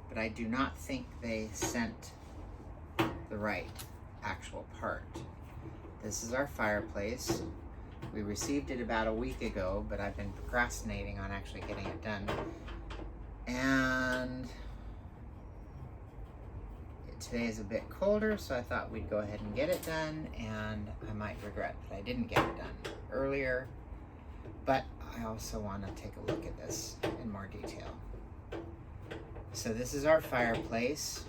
but I do not think they sent the right actual part. This is our fireplace. We received it about a week ago, but I've been procrastinating on actually getting it done. And today is a bit colder, so I thought we'd go ahead and get it done, and I might regret that I didn't get it done earlier, but I also want to take a look at this in more detail. So this is our fireplace.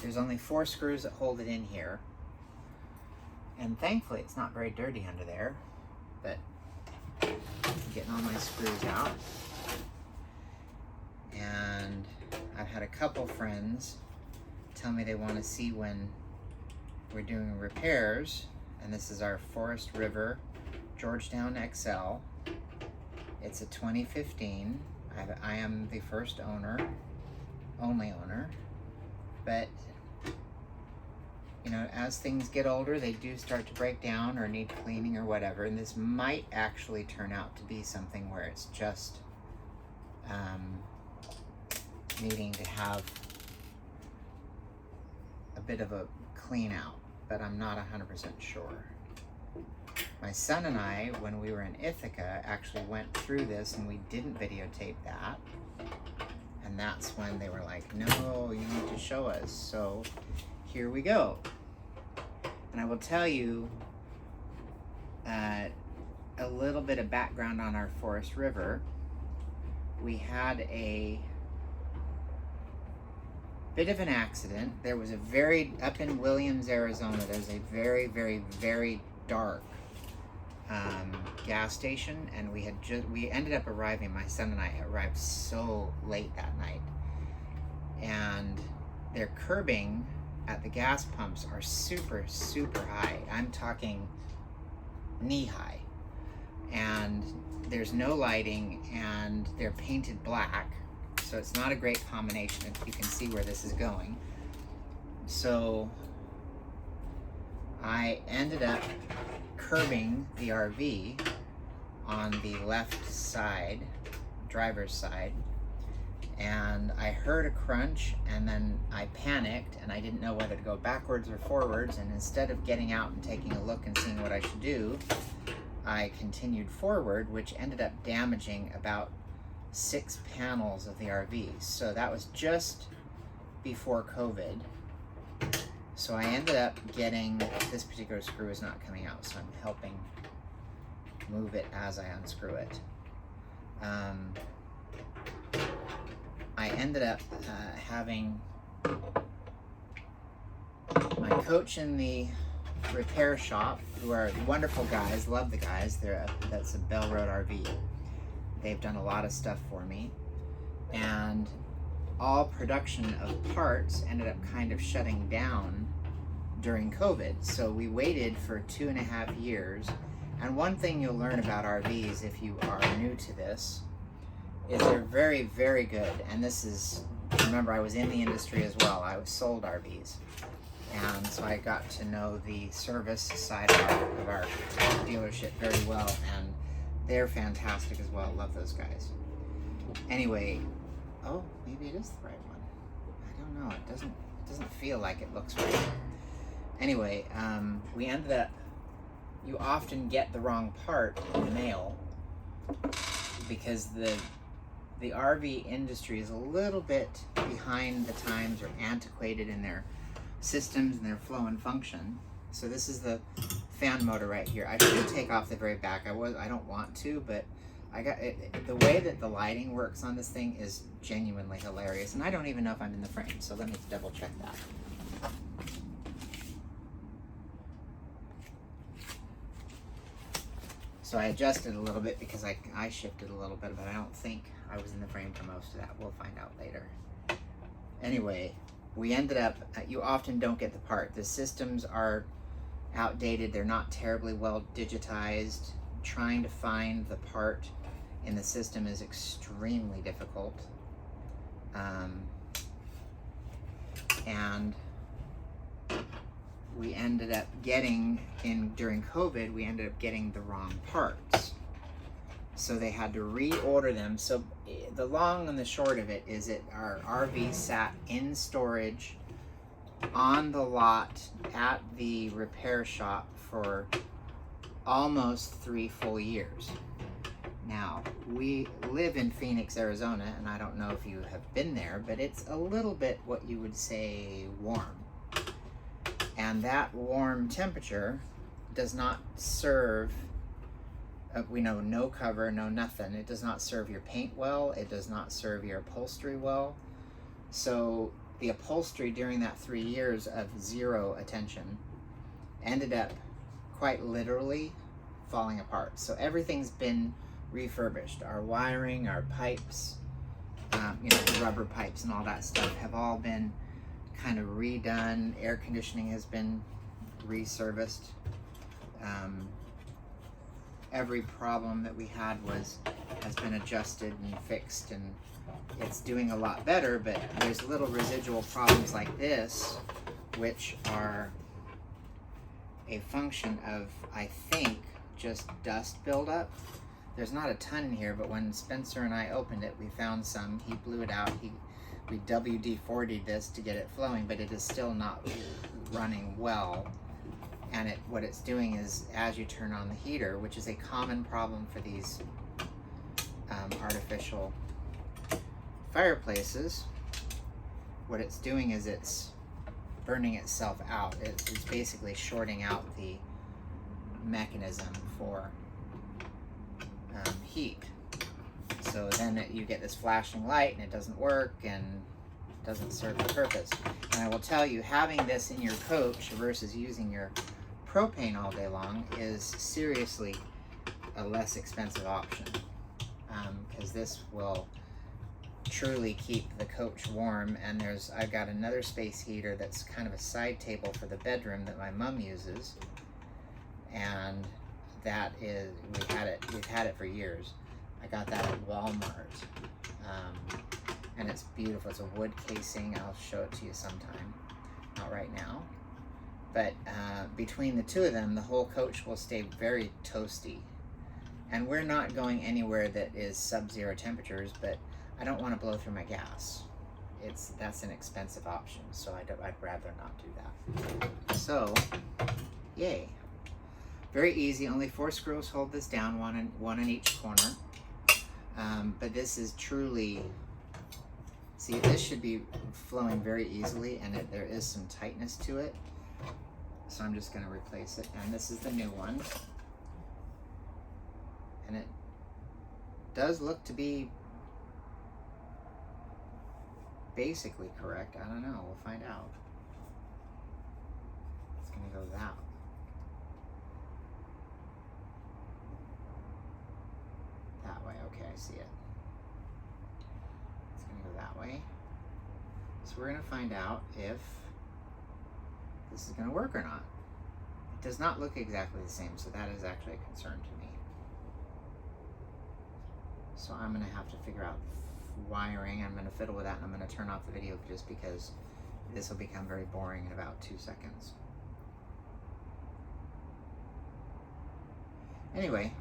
There's only 4 screws that hold it in here, and thankfully it's not very dirty under there, but I'm getting all my screws out. And I've had a couple friends tell me they want to see when we're doing repairs, and this is our Forest River Georgetown XL. It's a 2015. I am the first owner, only owner, but you know, as things get older, they do start to break down or need cleaning or whatever, and this might actually turn out to be something where it's just needing to have a bit of a clean out, but I'm not 100% sure. My son and I, when we were in Ithaca, actually went through this, and we didn't videotape that, and that's when they were like, no, you need to show us. So here we go. And I will tell you a little bit of background on our Forest River. We had a bit of an accident. There was up in Williams, Arizona, there's a very, very, very dark gas station, and we ended up arriving, my son and I arrived so late that night, and their curbing at the gas pumps are super, super high. I'm talking knee high, and there's no lighting, and they're painted black, so it's not a great combination. You can see where this is going. So I ended up curbing the RV on the left side, driver's side, and I heard a crunch, and then I panicked, and I didn't know whether to go backwards or forwards, and instead of getting out and taking a look and seeing what I should do, I continued forward, which ended up damaging about 6 panels of the RV. So that was just before COVID. So I ended up getting, this particular screw is not coming out, so I'm helping move it as I unscrew it. I ended up having my coach in the repair shop, who are wonderful guys, love the guys. That's a Bell Road RV. They've done a lot of stuff for me, and all production of parts ended up kind of shutting down during COVID. So we waited for 2.5 years. And one thing you'll learn about RVs if you are new to this is they're very, very good. And this is, remember, I was in the industry as well. I was sold RVs. And so I got to know the service side of our dealership very well, and they're fantastic as well. Love those guys. Anyway, oh, maybe it is the right one. I don't know. It doesn't feel like it looks right. Anyway, we ended up, you often get the wrong part in the mail because the RV industry is a little bit behind the times, or antiquated in their systems and their flow and function. So this is the fan motor right here. I should take off the very back. I don't want to, but I got it. The way that the lighting works on this thing is genuinely hilarious, and I don't even know if I'm in the frame, so let me double check that. So I adjusted a little bit because I shifted a little bit, but I don't think I was in the frame for most of that. We'll find out later. Anyway, we ended up, you often don't get the part. The systems are outdated. They're not terribly well digitized. Trying to find the part in the system is extremely difficult. And we ended up getting, during COVID, we ended up getting the wrong parts. So they had to reorder them. So the long and the short of it is our RV sat in storage on the lot at the repair shop for almost 3 full years. Now, we live in Phoenix, Arizona, and I don't know if you have been there, but it's a little bit what you would say warm. And that warm temperature does not serve, we know no cover, no nothing. It does not serve your paint well. It does not serve your upholstery well. So the upholstery during that 3 years of zero attention ended up quite literally falling apart. So everything's been refurbished. Our wiring, our pipes, the rubber pipes and all that stuff have all been kind of redone. Air conditioning has been reserviced. Every problem that we had has been adjusted and fixed, and it's doing a lot better, but there's little residual problems like this, which are a function of, I think, just dust buildup. There's not a ton in here, but when Spencer and I opened it, we found some. He blew it out. We WD-40'd this to get it flowing, but it is still not running well. And what it's doing is, as you turn on the heater, which is a common problem for these artificial fireplaces, what it's doing is it's burning itself out. It's basically shorting out the mechanism for heat. So then you get this flashing light and it doesn't work and doesn't serve the purpose. And I will tell you, having this in your coach versus using your propane all day long is seriously a less expensive option, because this will truly keep the coach warm. And I've got another space heater that's kind of a side table for the bedroom that my mom uses, and that is, we've had it for years. I got that at Walmart, and it's beautiful. It's a wood casing. I'll show it to you sometime, not right now. But between the two of them, the whole coach will stay very toasty. And we're not going anywhere that is sub-zero temperatures, but I don't want to blow through my gas. That's an expensive option, so I'd rather not do that. So, yay. Very easy, only 4 screws hold this down, one in each corner. But this is truly, see, this should be flowing very easily, and there is some tightness to it. So I'm just going to replace it. And this is the new one. And it does look to be basically correct. I don't know. We'll find out. It's going to go that way. Okay, I see it. It's going to go that way. So we're going to find out if this is going to work or not. It does not look exactly the same, so that is actually a concern to me. So I'm going to have to figure out wiring. I'm going to fiddle with that, and I'm going to turn off the video just because this will become very boring in about 2 seconds. Anyway,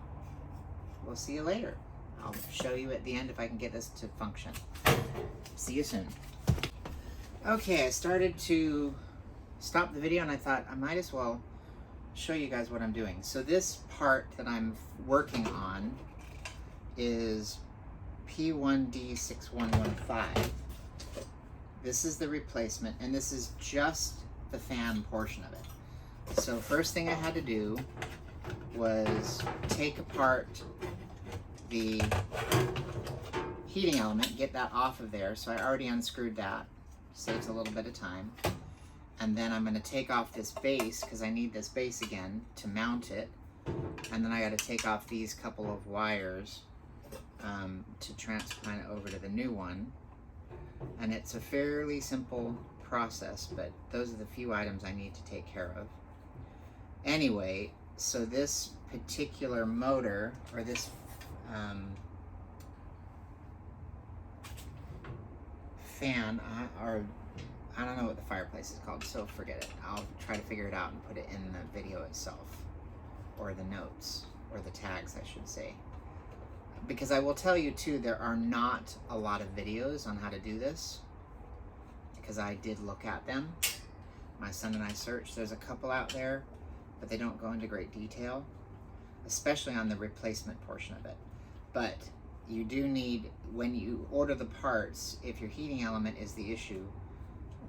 we'll see you later. I'll show you at the end if I can get this to function. See you soon. Okay, I started to stop the video and I thought I might as well show you guys what I'm doing. So this part that I'm working on is P1D6115. This is the replacement, and this is just the fan portion of it. So first thing I had to do was take apart the heating element, get that off of there. So I already unscrewed that, saves a little bit of time. And then I'm going to take off this base, because I need this base again to mount it. And then I got to take off these couple of wires to transplant it over to the new one. And it's a fairly simple process, but those are the few items I need to take care of. Anyway, so this particular motor, or this fan, I don't know what the fireplace is called, so forget it. I'll try to figure it out and put it in the video itself, or the notes, or the tags, I should say. because I will tell you too, there are not a lot of videos on how to do this, because I did look at them. My son and I searched. There's a couple out there, but they don't go into great detail, especially on the replacement portion of it. But you do need, when you order the parts, if your heating element is the issue,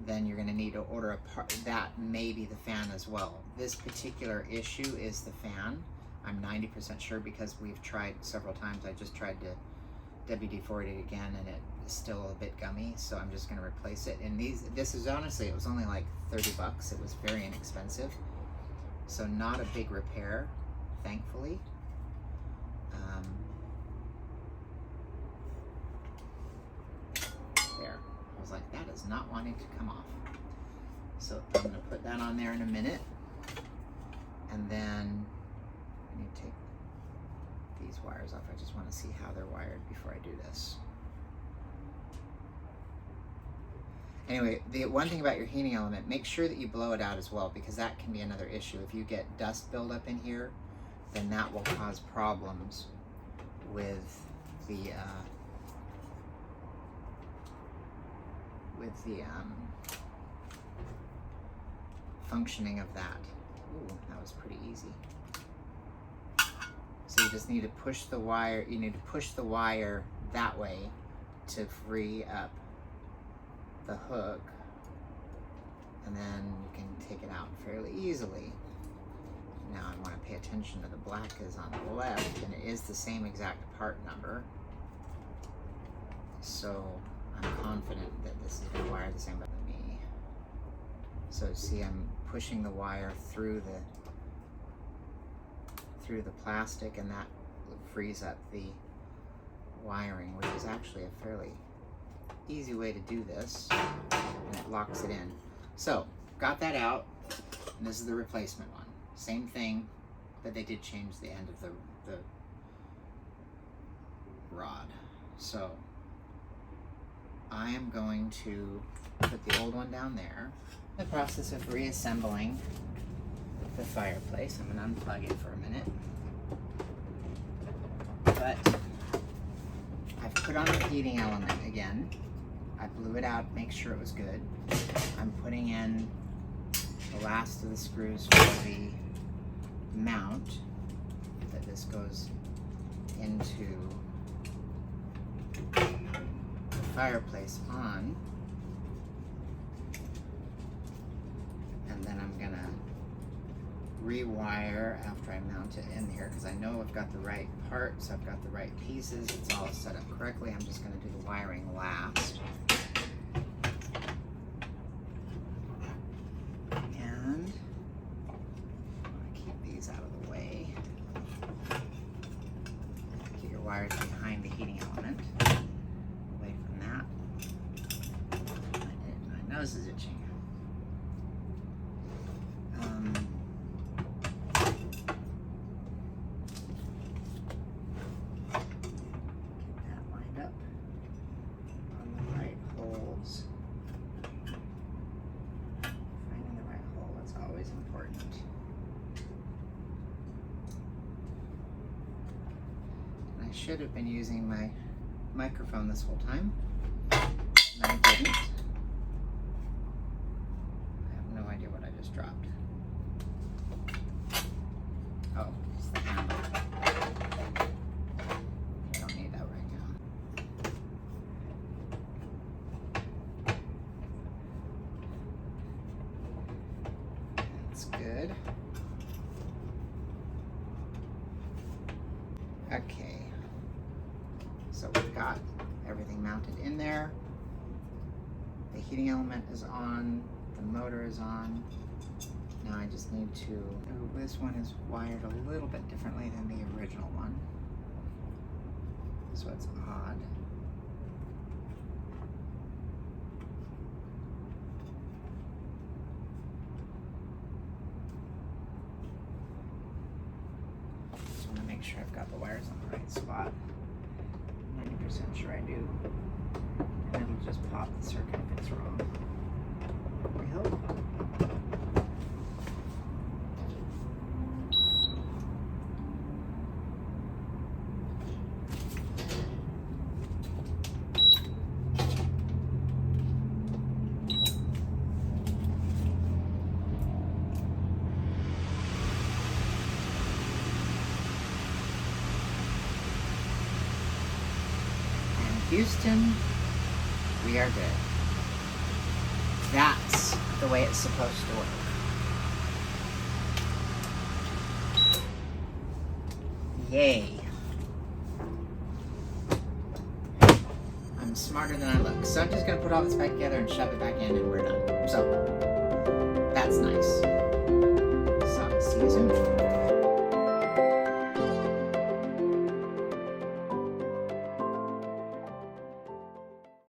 then you're going to need to order a part that may be the fan as well. This particular issue is the fan. I'm 90% sure because we've tried several times. I just tried to WD-40 it again and it is still a bit gummy, so I'm just going to replace it. And this is honestly, it was only like 30 bucks. It was very inexpensive. So not a big repair, thankfully. There. I was like, that is not wanting to come off. So I'm going to put that on there in a minute. And then I need to take these wires off. I just want to see how they're wired before I do this. Anyway, the one thing about your heating element, make sure that you blow it out as well, because that can be another issue. If you get dust buildup in here, then that will cause problems with the functioning of that. Ooh, that was pretty easy. So you just need to push the wire, you need to push the wire that way to free up the hook, and then you can take it out fairly easily. Now I want to pay attention to the black is on the left, and it is the same exact part number. So I'm confident that this is going to wire the same way as me. So see, I'm pushing the wire through the plastic, and that frees up the wiring, which is actually a fairly easy way to do this, and it locks it in. So got that out, and this is the replacement one. Same thing, but they did change the end of the rod. So I am going to put the old one down there. In the process of reassembling the fireplace, I'm going to unplug it for a minute. But I've put on the heating element again. I blew it out, make sure it was good. I'm putting in the last of the screws for the mount that this goes into the fireplace on. And then I'm gonna rewire after I mount it in here, because I know I've got the right parts, I've got the right pieces, it's all set up correctly. I'm just gonna do the wiring last. And I want to keep these out of the way. Keep your wires behind the heating element, away from that. My nose is itching. Should have been using my microphone this whole time, and I didn't. I have no idea what I just dropped. Oh, it's the handle. I don't need that right now. That's good. Okay. So we've got everything mounted in there. The heating element is on, the motor is on. Now I just need to, oh, this one is wired a little bit differently than the original one. So it's odd. Just want to make sure I've got the wires on the right spot. 90% sure I do. And it'll just pop the circuit if it's wrong. We hope. Houston, we are good. That's the way it's supposed to work. Yay. I'm smarter than I look. So I'm just going to put all this back together and shove it back in and we're done. So, that's nice. So, see you soon.